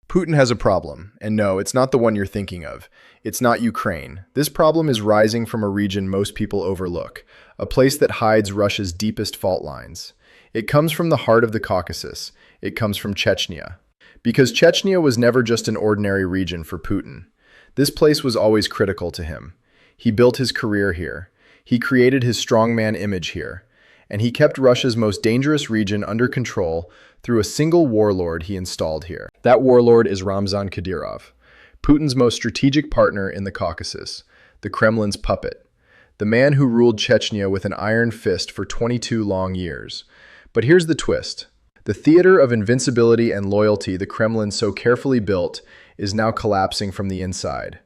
Putin has a problem, and no, it's not the one you're thinking of. It's not Ukraine. This problem is rising from a region most people overlook, a place that hides Russia's deepest fault lines. It comes from the heart of the Caucasus. It comes from Chechnya. Because Chechnya was never just an ordinary region for Putin. This place was always critical to him. He built his career here. He created his strongman image here. And he kept Russia's most dangerous region under control through a single warlord he installed here. That warlord is Ramzan Kadyrov, Putin's most strategic partner in the Caucasus, the Kremlin's puppet, the man who ruled Chechnya with an iron fist for 22 long years. But here's the twist. The theater of invincibility and loyalty the Kremlin so carefully built is now collapsing from the inside.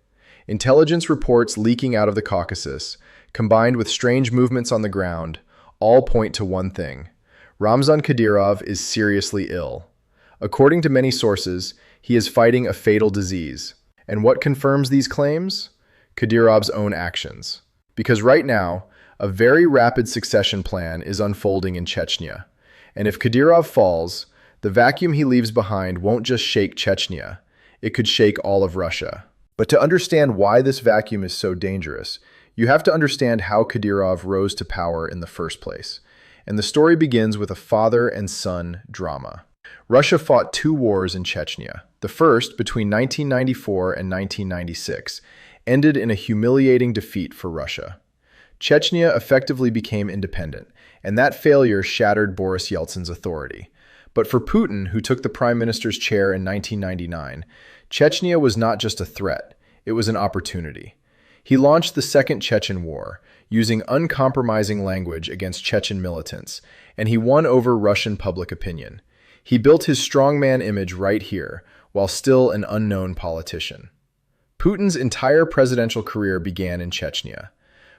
Intelligence reports leaking out of the Caucasus, combined with strange movements on the ground, all point to one thing. Ramzan Kadyrov is seriously ill. According to many sources, he is fighting a fatal disease. And what confirms these claims? Kadyrov's own actions. Because right now, a very rapid succession plan is unfolding in Chechnya. And if Kadyrov falls, the vacuum he leaves behind won't just shake Chechnya, it could shake all of Russia. But to understand why this vacuum is so dangerous, you have to understand how Kadyrov rose to power in the first place. And the story begins with a father and son drama. Russia fought 2 wars in Chechnya. The first, between 1994 and 1996, ended in a humiliating defeat for Russia. Chechnya effectively became independent, and that failure shattered Boris Yeltsin's authority. But for Putin, who took the prime minister's chair in 1999, Chechnya was not just a threat, it was an opportunity. He launched the Second Chechen War, using uncompromising language against Chechen militants, and he won over Russian public opinion. He built his strongman image right here, while still an unknown politician. Putin's entire presidential career began in Chechnya,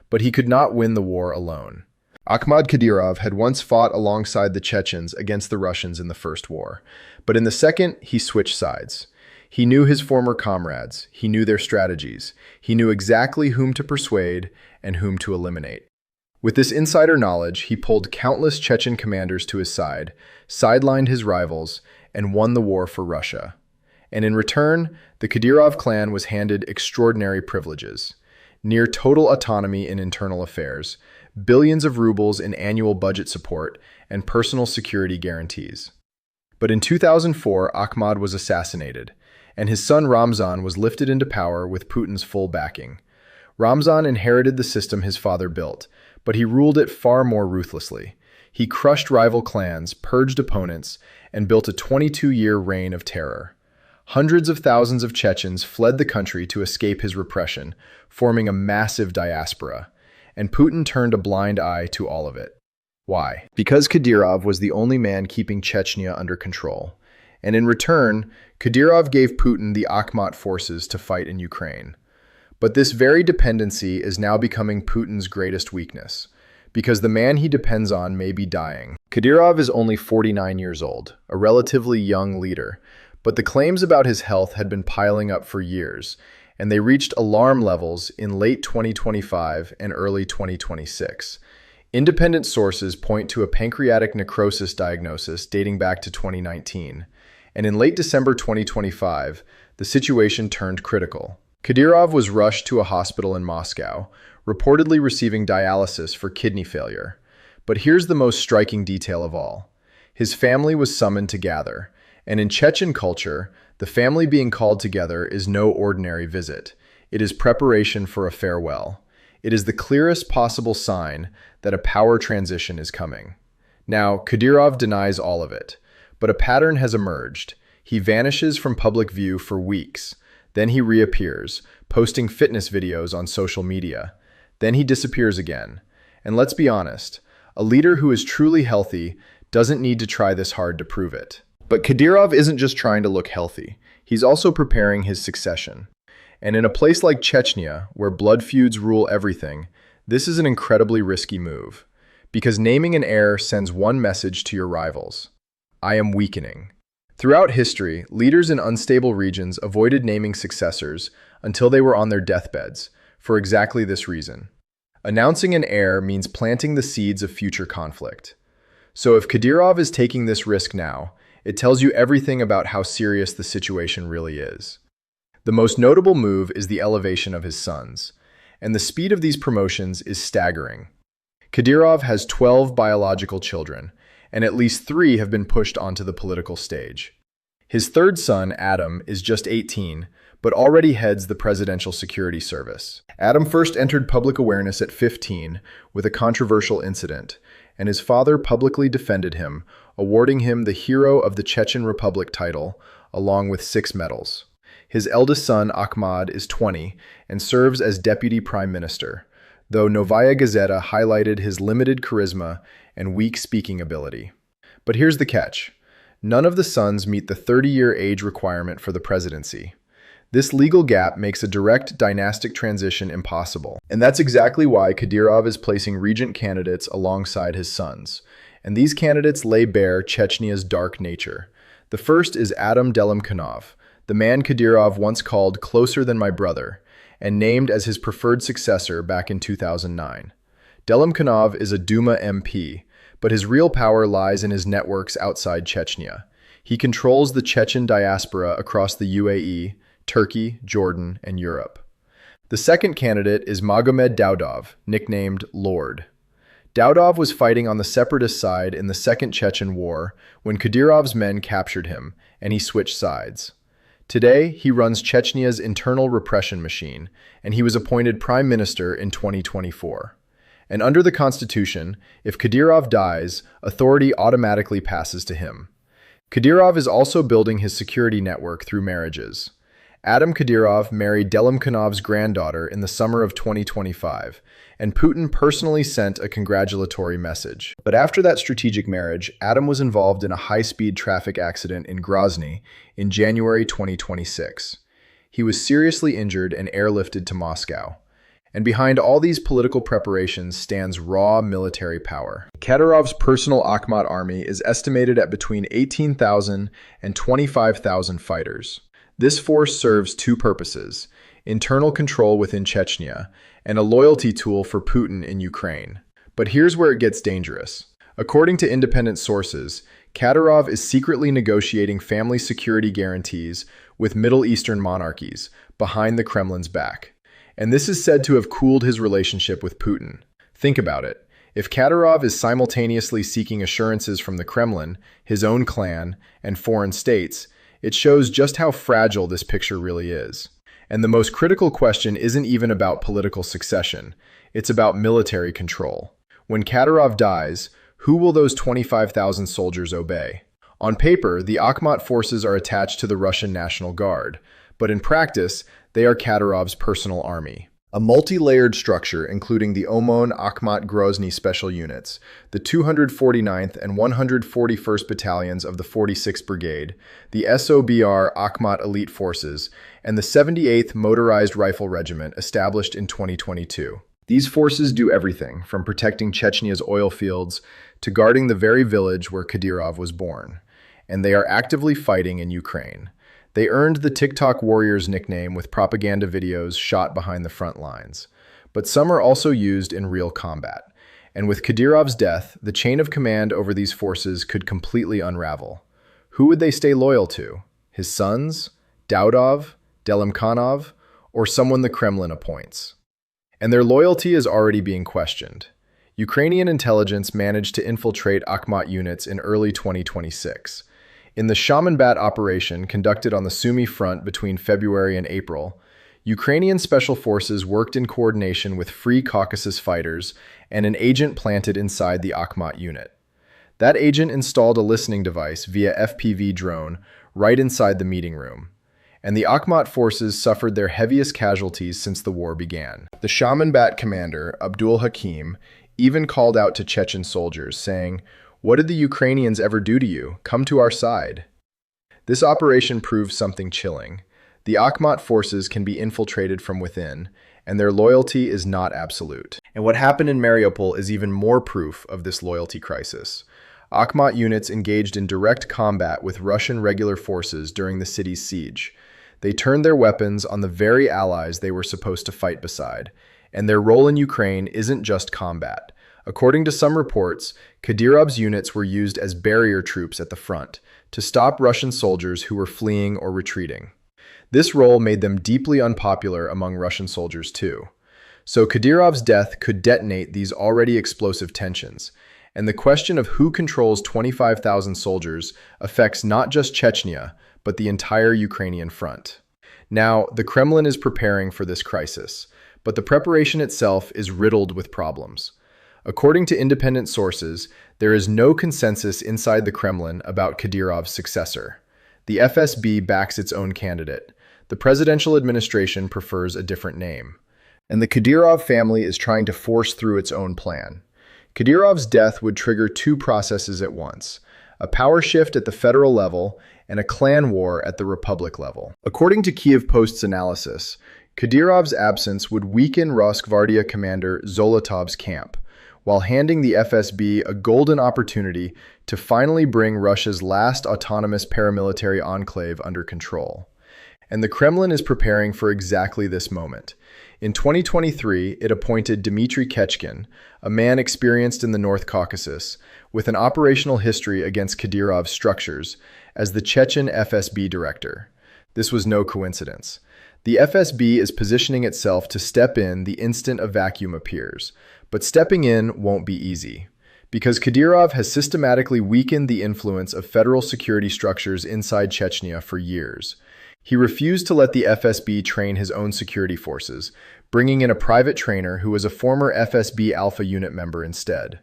but he could not win the war alone. Akhmat Kadyrov had once fought alongside the Chechens against the Russians in the First War, but in the second, he switched sides. He knew his former comrades, he knew their strategies, he knew exactly whom to persuade and whom to eliminate. With this insider knowledge, he pulled countless Chechen commanders to his side, sidelined his rivals, and won the war for Russia. And in return, the Kadyrov clan was handed extraordinary privileges, near total autonomy in internal affairs, billions of rubles in annual budget support, and personal security guarantees. But in 2004, Akhmat was assassinated, and his son Ramzan was lifted into power with Putin's full backing. Ramzan inherited the system his father built, but he ruled it far more ruthlessly. He crushed rival clans, purged opponents, and built a 22-year reign of terror. Hundreds of thousands of Chechens fled the country to escape his repression, forming a massive diaspora, and Putin turned a blind eye to all of it. Why? Because Kadyrov was the only man keeping Chechnya under control. And in return, Kadyrov gave Putin the Akhmat forces to fight in Ukraine. But this very dependency is now becoming Putin's greatest weakness, because the man he depends on may be dying. Kadyrov is only 49 years old, a relatively young leader, but the claims about his health had been piling up for years, and they reached alarm levels in late 2025 and early 2026. Independent sources point to a pancreatic necrosis diagnosis dating back to 2019, and in late December 2025, the situation turned critical. Kadyrov was rushed to a hospital in Moscow, reportedly receiving dialysis for kidney failure. But here's the most striking detail of all. His family was summoned to gather, and in Chechen culture, the family being called together is no ordinary visit. It is preparation for a farewell. It is the clearest possible sign that a power transition is coming. Now, Kadyrov denies all of it, but a pattern has emerged. He vanishes from public view for weeks. Then he reappears, posting fitness videos on social media. Then he disappears again. And let's be honest, a leader who is truly healthy doesn't need to try this hard to prove it. But Kadyrov isn't just trying to look healthy. He's also preparing his succession. And in a place like Chechnya, where blood feuds rule everything, this is an incredibly risky move. Because naming an heir sends one message to your rivals: I am weakening. Throughout history, leaders in unstable regions avoided naming successors until they were on their deathbeds, for exactly this reason. Announcing an heir means planting the seeds of future conflict. So if Kadyrov is taking this risk now, It tells you everything about how serious the situation really is. The most notable move is the elevation of his sons, and the speed of these promotions is staggering. Kadyrov has 12 biological children, and at least 3 have been pushed onto the political stage. His third son, Adam, is just 18, but already heads the Presidential Security Service. Adam first entered public awareness at 15 with a controversial incident, and his father publicly defended him, awarding him the Hero of the Chechen Republic title, along with 6 medals. His eldest son, Ahmad, is 20 and serves as deputy prime minister, though Novaya Gazeta highlighted his limited charisma and weak speaking ability. But here's the catch. None of the sons meet the 30-year age requirement for the presidency. This legal gap makes a direct dynastic transition impossible. And that's exactly why Kadyrov is placing regent candidates alongside his sons. And these candidates lay bare Chechnya's dark nature. The first is Adam Delimkhanov, the man Kadyrov once called closer than my brother, and named as his preferred successor back in 2009. Delimkhanov is a Duma MP, but his real power lies in his networks outside Chechnya. He controls the Chechen diaspora across the UAE, Turkey, Jordan, and Europe. The second candidate is Magomed Daudov, nicknamed Lord. Daudov was fighting on the separatist side in the Second Chechen War when Kadyrov's men captured him, and he switched sides. Today, he runs Chechnya's internal repression machine, and he was appointed prime minister in 2024. And under the constitution, if Kadyrov dies, authority automatically passes to him. Kadyrov is also building his security network through marriages. Adam Kadyrov married Delimkhanov's granddaughter in the summer of 2025, and Putin personally sent a congratulatory message. But after that strategic marriage, Adam was involved in a high-speed traffic accident in Grozny in January 2026. He was seriously injured and airlifted to Moscow. And behind all these political preparations stands raw military power. Kadyrov's personal Akhmat army is estimated at between 18,000 and 25,000 fighters. This force serves 2 purposes: internal control within Chechnya and a loyalty tool for Putin in Ukraine. But here's where it gets dangerous. According to independent sources, Kadyrov is secretly negotiating family security guarantees with Middle Eastern monarchies behind the Kremlin's back. And this is said to have cooled his relationship with Putin. Think about it. If Kadyrov is simultaneously seeking assurances from the Kremlin, his own clan, and foreign states, it shows just how fragile this picture really is. And the most critical question isn't even about political succession. It's about military control. When Kadyrov dies, who will those 25,000 soldiers obey? On paper, the Akhmat forces are attached to the Russian National Guard, but in practice, they are Kadyrov's personal army. A multi-layered structure including the Omon Akhmat Grozny Special Units, the 249th and 141st Battalions of the 46th Brigade, the SOBR Akhmat Elite Forces, and the 78th Motorized Rifle Regiment established in 2022. These forces do everything from protecting Chechnya's oil fields to guarding the very village where Kadyrov was born. And they are actively fighting in Ukraine. They earned the TikTok Warriors nickname with propaganda videos shot behind the front lines. But some are also used in real combat. And with Kadyrov's death, the chain of command over these forces could completely unravel. Who would they stay loyal to? His sons? Daudov? Delimkhanov? Or someone the Kremlin appoints? And their loyalty is already being questioned. Ukrainian intelligence managed to infiltrate Akhmat units in early 2026. In the Shamanbat operation conducted on the Sumy front between February and April, Ukrainian special forces worked in coordination with Free Caucasus fighters and an agent planted inside the Akhmat unit. That agent installed a listening device via FPV drone right inside the meeting room, and the Akhmat forces suffered their heaviest casualties since the war began. The Shamanbat commander, Abdul Hakim, even called out to Chechen soldiers, saying, "What did the Ukrainians ever do to you? Come to our side." This operation proves something chilling. The Akhmat forces can be infiltrated from within, and their loyalty is not absolute. And what happened in Mariupol is even more proof of this loyalty crisis. Akhmat units engaged in direct combat with Russian regular forces during the city's siege. They turned their weapons on the very allies they were supposed to fight beside. And their role in Ukraine isn't just combat. According to some reports, Kadyrov's units were used as barrier troops at the front to stop Russian soldiers who were fleeing or retreating. This role made them deeply unpopular among Russian soldiers too. So Kadyrov's death could detonate these already explosive tensions, and the question of who controls 25,000 soldiers affects not just Chechnya, but the entire Ukrainian front. Now, the Kremlin is preparing for this crisis, but the preparation itself is riddled with problems. According to independent sources, there is no consensus inside the Kremlin about Kadyrov's successor. The FSB backs its own candidate. The presidential administration prefers a different name. And the Kadyrov family is trying to force through its own plan. Kadyrov's death would trigger two processes at once: a power shift at the federal level and a clan war at the republic level. According to Kiev Post's analysis, Kadyrov's absence would weaken Rosgvardia commander Zolotov's camp, while handing the FSB a golden opportunity to finally bring Russia's last autonomous paramilitary enclave under control. And the Kremlin is preparing for exactly this moment. In 2023, it appointed Dmitry Chechen, a man experienced in the North Caucasus, with an operational history against Kadyrov's structures, as the Chechen FSB director. This was no coincidence. The FSB is positioning itself to step in the instant a vacuum appears. But stepping in won't be easy, because Kadyrov has systematically weakened the influence of federal security structures inside Chechnya for years. He refused to let the FSB train his own security forces, bringing in a private trainer who was a former FSB Alpha unit member instead.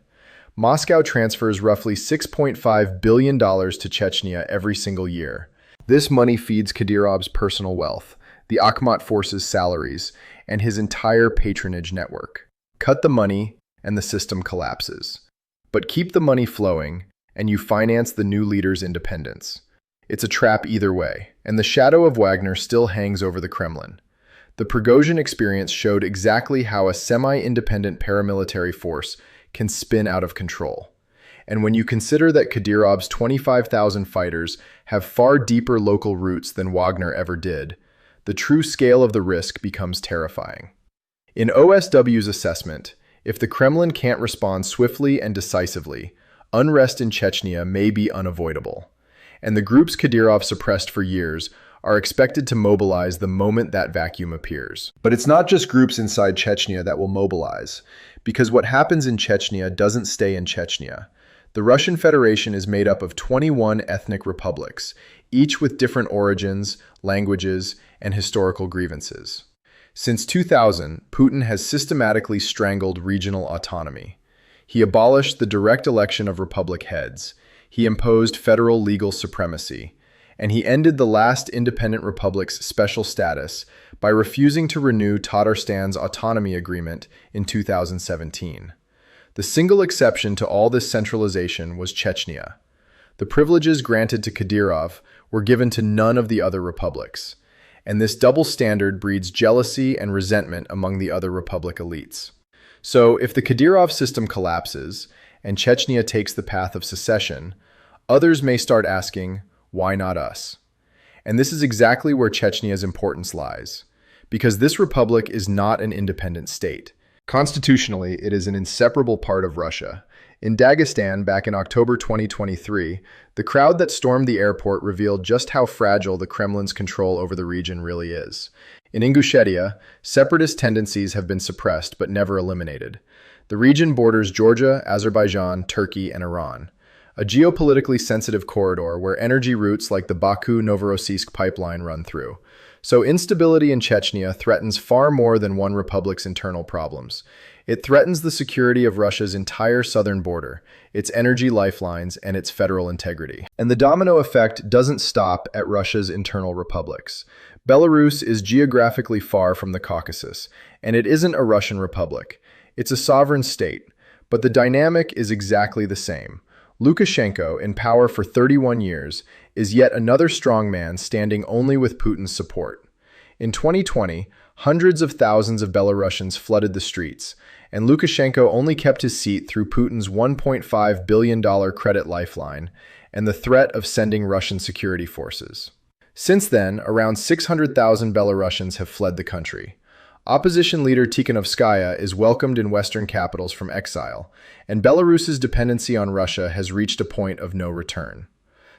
Moscow transfers roughly $6.5 billion to Chechnya every single year. This money feeds Kadyrov's personal wealth, the Akhmat forces' salaries, and his entire patronage network. Cut the money, and the system collapses. But keep the money flowing, and you finance the new leader's independence. It's a trap either way, and the shadow of Wagner still hangs over the Kremlin. The Prigozhin experience showed exactly how a semi-independent paramilitary force can spin out of control. And when you consider that Kadyrov's 25,000 fighters have far deeper local roots than Wagner ever did, the true scale of the risk becomes terrifying. In OSW's assessment, if the Kremlin can't respond swiftly and decisively, unrest in Chechnya may be unavoidable. And the groups Kadyrov suppressed for years are expected to mobilize the moment that vacuum appears. But it's not just groups inside Chechnya that will mobilize, because what happens in Chechnya doesn't stay in Chechnya. The Russian Federation is made up of 21 ethnic republics, each with different origins, languages, and historical grievances. Since 2000, Putin has systematically strangled regional autonomy. He abolished the direct election of republic heads. He imposed federal legal supremacy. And he ended the last independent republic's special status by refusing to renew Tatarstan's autonomy agreement in 2017. The single exception to all this centralization was Chechnya. The privileges granted to Kadyrov were given to none of the other republics. And this double standard breeds jealousy and resentment among the other republic elites. So, if the Kadyrov system collapses and Chechnya takes the path of secession, others may start asking, why not us? And this is exactly where Chechnya's importance lies, because this republic is not an independent state. Constitutionally, it is an inseparable part of Russia. In Dagestan, back in October 2023, the crowd that stormed the airport revealed just how fragile the Kremlin's control over the region really is. In Ingushetia, separatist tendencies have been suppressed but never eliminated. The region borders Georgia, Azerbaijan, Turkey, and Iran, a geopolitically sensitive corridor where energy routes like the Baku-Novorossiysk pipeline run through. So instability in Chechnya threatens far more than one republic's internal problems. It threatens the security of Russia's entire southern border, its energy lifelines, and its federal integrity. And the domino effect doesn't stop at Russia's internal republics. Belarus is geographically far from the Caucasus, and it isn't a Russian republic. It's a sovereign state, but the dynamic is exactly the same. Lukashenko, in power for 31 years, is yet another strongman standing only with Putin's support. In 2020, hundreds of thousands of Belarusians flooded the streets, and Lukashenko only kept his seat through Putin's $1.5 billion credit lifeline and the threat of sending Russian security forces. Since then, around 600,000 Belarusians have fled the country. Opposition leader Tikhanovskaya is welcomed in Western capitals from exile, and Belarus's dependency on Russia has reached a point of no return.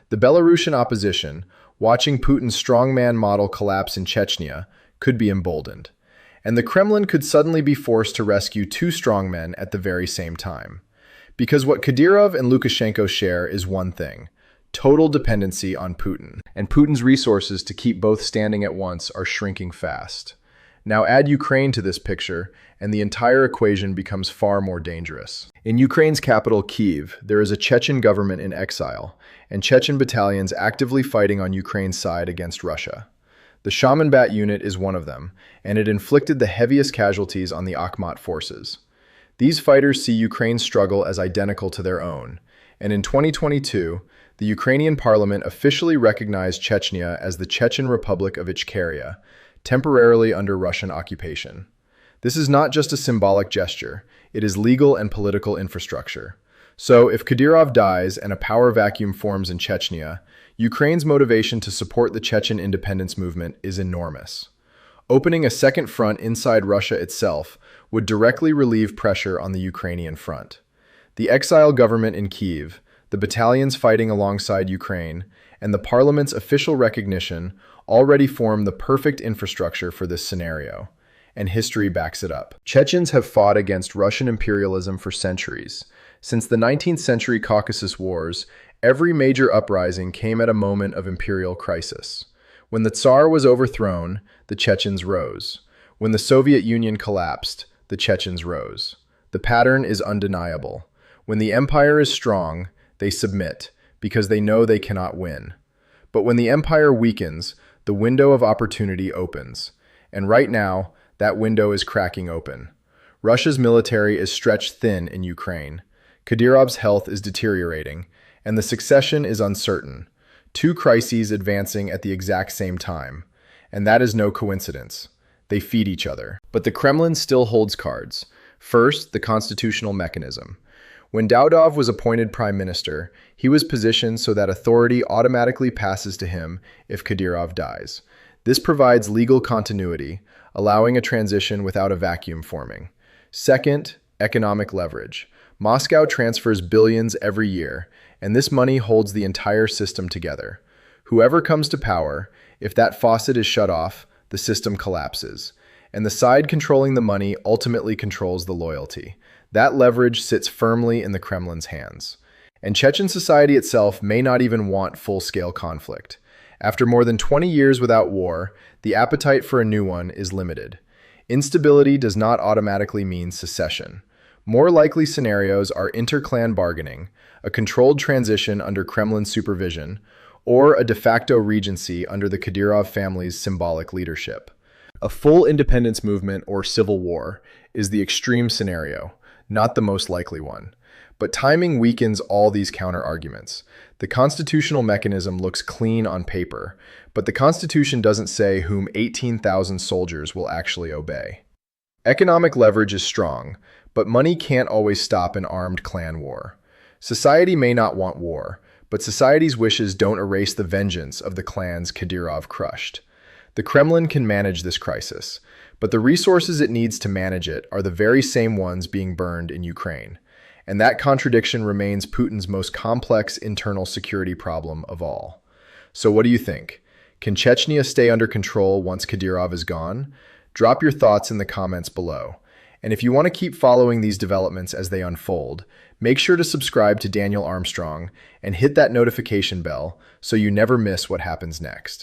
The Belarusian opposition, watching Putin's strongman model collapse in Chechnya, could be emboldened. And the Kremlin could suddenly be forced to rescue two strongmen at the very same time. Because what Kadyrov and Lukashenko share is one thing: total dependency on Putin. And Putin's resources to keep both standing at once are shrinking fast. Now add Ukraine to this picture, and the entire equation becomes far more dangerous. In Ukraine's capital, Kyiv, there is a Chechen government in exile, and Chechen battalions actively fighting on Ukraine's side against Russia. The Shaman Bat unit is one of them, and it inflicted the heaviest casualties on the Akhmat forces. These fighters see Ukraine's struggle as identical to their own, and in 2022, the Ukrainian parliament officially recognized Chechnya as the Chechen Republic of Ichkeria, temporarily under Russian occupation. This is not just a symbolic gesture, it is legal and political infrastructure. So, if Kadyrov dies and a power vacuum forms in Chechnya, Ukraine's motivation to support the Chechen independence movement is enormous. Opening a second front inside Russia itself would directly relieve pressure on the Ukrainian front. The exile government in Kyiv, the battalions fighting alongside Ukraine, and the parliament's official recognition already form the perfect infrastructure for this scenario, and history backs it up. Chechens have fought against Russian imperialism for centuries. Since the 19th century Caucasus Wars, every major uprising came at a moment of imperial crisis. When the Tsar was overthrown, the Chechens rose. When the Soviet Union collapsed, the Chechens rose. The pattern is undeniable. When the empire is strong, they submit, because they know they cannot win. But when the empire weakens, the window of opportunity opens. And right now, that window is cracking open. Russia's military is stretched thin in Ukraine. Kadyrov's health is deteriorating, and the succession is uncertain. Two crises advancing at the exact same time. And that is no coincidence. They feed each other. But the Kremlin still holds cards. First, the constitutional mechanism. When Daudov was appointed prime minister, he was positioned so that authority automatically passes to him if Kadyrov dies. This provides legal continuity, allowing a transition without a vacuum forming. Second, economic leverage. Moscow transfers billions every year, and this money holds the entire system together. Whoever comes to power, if that faucet is shut off, the system collapses. And the side controlling the money ultimately controls the loyalty. That leverage sits firmly in the Kremlin's hands. And Chechen society itself may not even want full-scale conflict. After more than 20 years without war, the appetite for a new one is limited. Instability does not automatically mean secession. More likely scenarios are inter-clan bargaining, a controlled transition under Kremlin supervision, or a de facto regency under the Kadyrov family's symbolic leadership. A full independence movement or civil war is the extreme scenario, not the most likely one. But timing weakens all these counter-arguments. The constitutional mechanism looks clean on paper, but the Constitution doesn't say whom 18,000 soldiers will actually obey. Economic leverage is strong, but money can't always stop an armed clan war. Society may not want war, but society's wishes don't erase the vengeance of the clans Kadyrov crushed. The Kremlin can manage this crisis, but the resources it needs to manage it are the very same ones being burned in Ukraine. And that contradiction remains Putin's most complex internal security problem of all. So what do you think? Can Chechnya stay under control once Kadyrov is gone? Drop your thoughts in the comments below. And if you want to keep following these developments as they unfold, make sure to subscribe to Daniel Armstrong and hit that notification bell so you never miss what happens next.